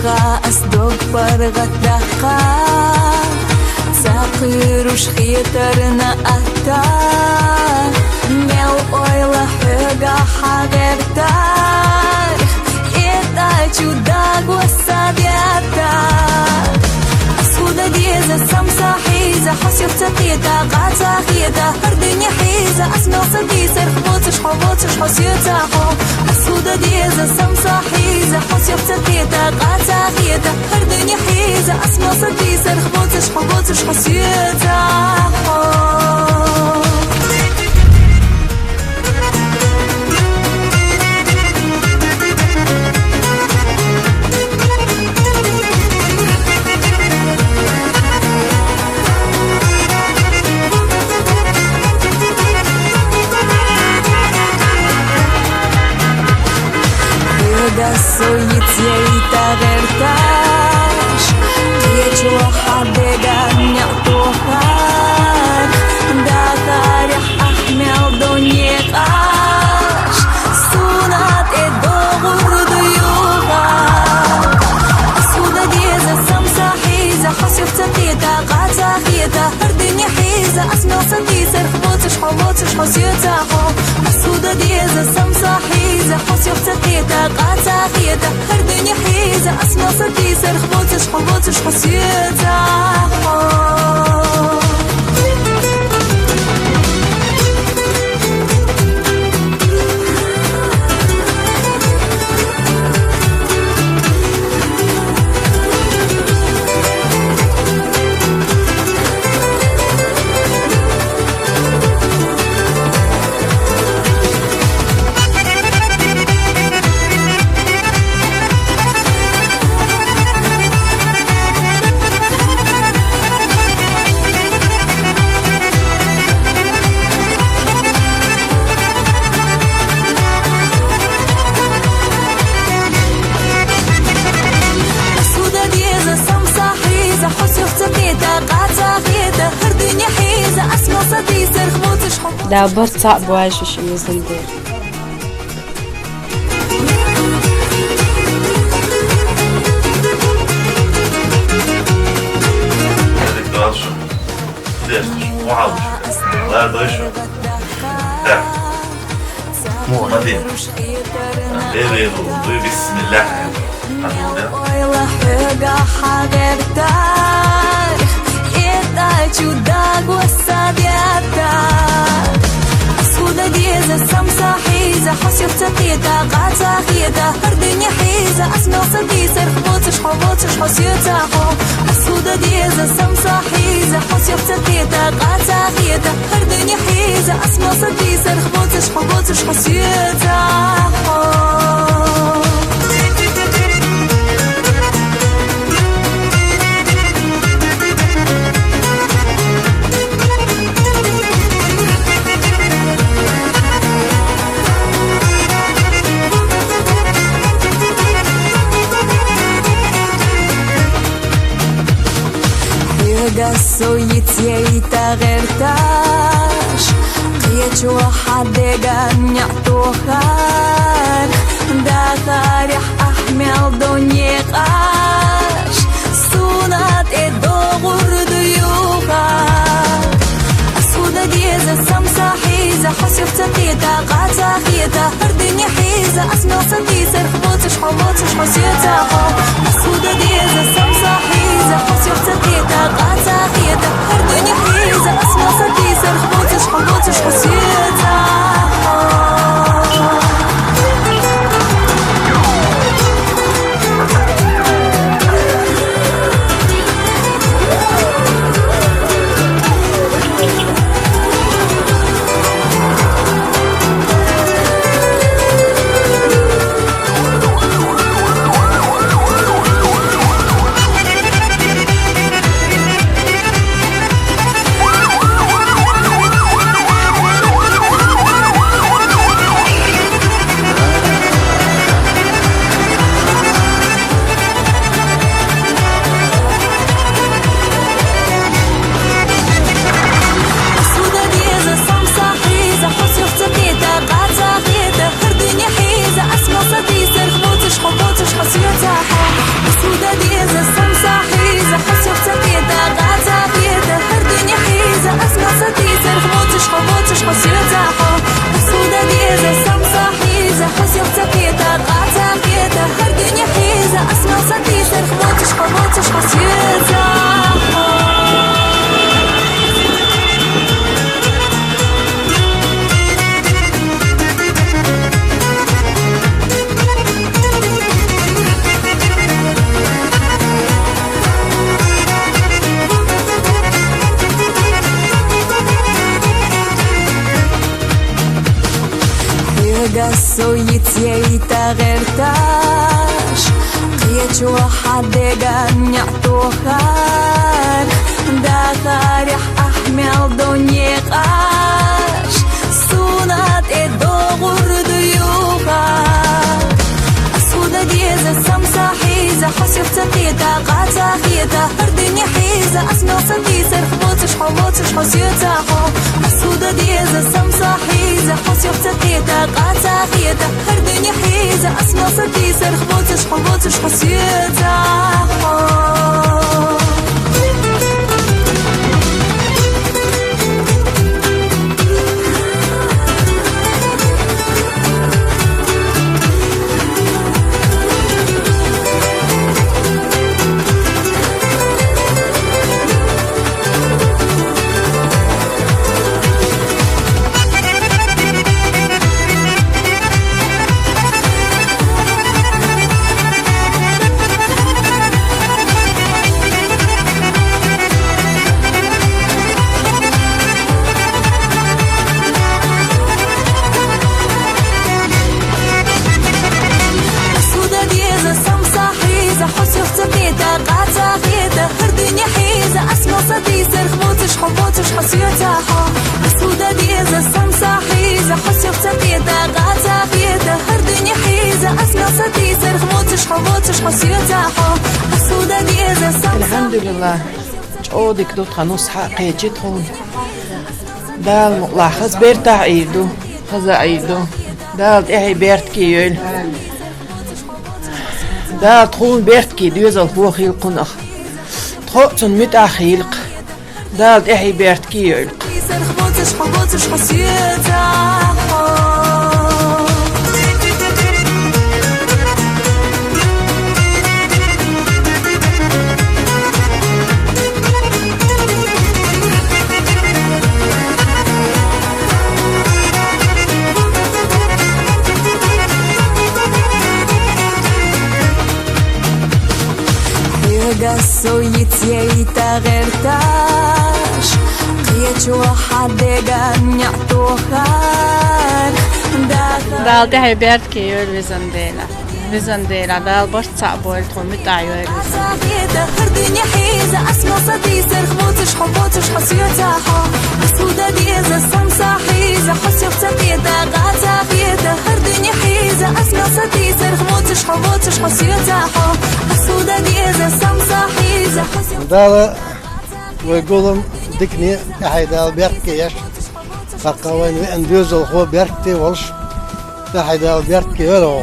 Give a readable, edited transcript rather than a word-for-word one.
Duha asdog pargatdaqa Saqirush khitarna atta Mel oyla höga hagertar Eta чудак wasadiata Ashuda dieza samsa hiza Hasyof taqita qata khita Hardini hiza asmel sadisar Khbotish khbotish hasyataho Ashuda dieza samsa hiza Hasyof taqita qata khita Hardini hiza asmel sadisar Khbotish khbotish hasyataho Da soyit yeita vertash Yecho hadega nyatohan Da tarih ahmel donyekash Sunat edogur duyuhan Asuda dieza samsa hiza Hasyof taqita qata khita Hardini hiza asmel sadisar Khbotish khbotish hasyataho Asuda dieza samsa hiza Hasyof taqita qata khita Hardini hiza asmel sadisar Khbotish khbotish hasyataho دا برتا بواش شو يزيدو لا يرضيش لا مو مدين غير بسم الله чудак wasadiata Ashuda dieza samsa hiza Hasyof taqita qata khita Hardini hiza asmel sadisar Khbotish khbotish hasyataho Ashuda dieza samsa hiza Hasyof taqita qata khita Hardini hiza asmel sadisar Khbotish khbotish hasyataho Da soyit yeita vertash Yecho hadega nyatohan Da tarih ahmel donyekash Sunat edogur duyuhan Asuda dieza samsa hiza Hasyof taqita qata khita Hardini hiza asmel sadisar Khbotish khbotish hasyataho Asuda dieza samsa hiza Hasyof taqita qata khita Hardini hiza asmel sadisar Khbotish khbotish hasyataho سويتي تغيرتاش قيت واحد نعطوخار داخل أحمل دنيا قاش سونات الدغر ديوخار أسودة ديزة سمسة حيزة حسيف تقيتها قاتا خيتها هردني حيزة أسمع سديسة خبوتش حبوتش حسيتها حو أسودة ديزة سمسة حيزة حسيف تقيتها قاتا خيتها هردني حيزة أسمع سديسة خبوتش حبوتش حسيتها حو حبوتش حسيتها حو أسودة ديزة سمسة حيزة حسيت تقيتها قاتا فيتها هردني حيزة أسمع سديسة خموتش حبوتش حسيتها حو أسودة ديزة سمسة الحمد لله جودك دوت خنوس حقي جتون دال مقلاحظ بيرتا عيدو هذا عيدو دال إحي بيرت كيول دال تخون بيرت كي ديوزل هو خيلقون أخ تخوتن مت أخيلق دال إحي بيرت كيول خموتش حبوتش حسيتها حو سويتي تغيرتاش قيت واحد نعطوخار دال تحي بيرت كيول بزنديلا دال باش تصعبول تخمت عيول هردني حيزة أسمع سديسة خموتش حبوتش حسيتها حو أسودة ديزة سمسة حيزة حسيت تقيتها قاتا فيتها هردني حيزة أسمع سديسة خموتش حبوتش حسيتها حو أسودة ديزة سمسة حيزة حسيت دال ويقولهم دكني تحيدا بيركيش فقوين اندوزل هو بيركتي ولش تحيدا بيركي ولو